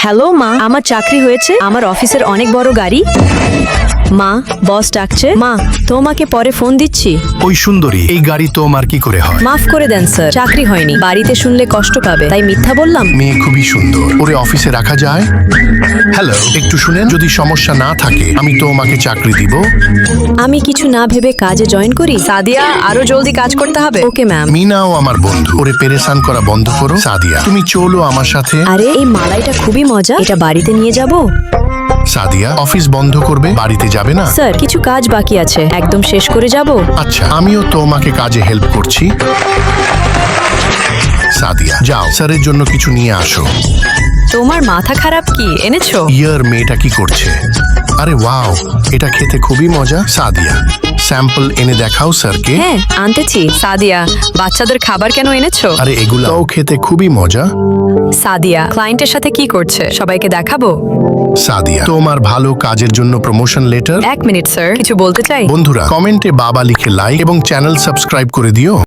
Hello মা, আমার চাকরি হয়েছে, আমার অফিসের অনেক বড় গাড়ি। মা, বস ডাকছে। মা, তোমাকে পরে ফোন দিচ্ছি। ওই সুন্দরী, এই গাড়ি তোমার কি করে হয়? মাফ করে দেন স্যার, চাকরি হয়নি, বাড়িতে শুনলে কষ্ট পাবে তাই মিথ্যা বললাম। মেয়ে খুবই সুন্দর, ওরে অফিসে রাখা যায়? হ্যালো, একটু শুনেন, যদি সমস্যা না থাকে আমি তোমাকে চাকরি দিব। আমি কিছু না ভেবে কাজে জয়েন করি। সাদিয়া, আরো জলদি কাজ করতে হবে। Okay ma'am. মিনাও আমার বন্ধু, ওরে পেরেশান করা বন্ধ করো। সাদিয়া, তুমি চলো আমার সাথে। আরে এই মালাইটা খুবই মজা, এটা বাড়িতে নিয়ে যাব। সাদিয়া, অফিস বন্ধ করবে, বাড়িতে যাবে না? স্যার, কিছু কাজ বাকি আছে, একদম শেষ করে যাব। আচ্ছা, আমিও তোমাকে কাজে হেল্প করছি। সাদিয়া, যাও স্যারের জন্য কিছু নিয়ে আসো। তোমার মাথা খারাপ কি? এনেছো? ইয়ার, মেয়েটা কি করছে? আরে ওয়াও, এটা খেতে খুবই মজা। সাদিয়া, স্যাম্পল এনে দেখাও স্যারকে। হ্যাঁ, আনতেছি। সাদিয়া, বাচ্চাদের খাবার কেন এনেছো? আরে এগুলাও খেতে খুবই মজা। সাদিয়া, ক্লায়েন্টের সাথে কি করছে সবাইকে দেখাবো। সাদিয়া, তোমার ভালো কাজের জন্য প্রমোশন লেটার। 1 মিনিট স্যার, কিছু বলতে চাই। বন্ধুরা, কমেন্টে বাবা লিখে লাইক এবং চ্যানেল সাবস্ক্রাইব করে দিও।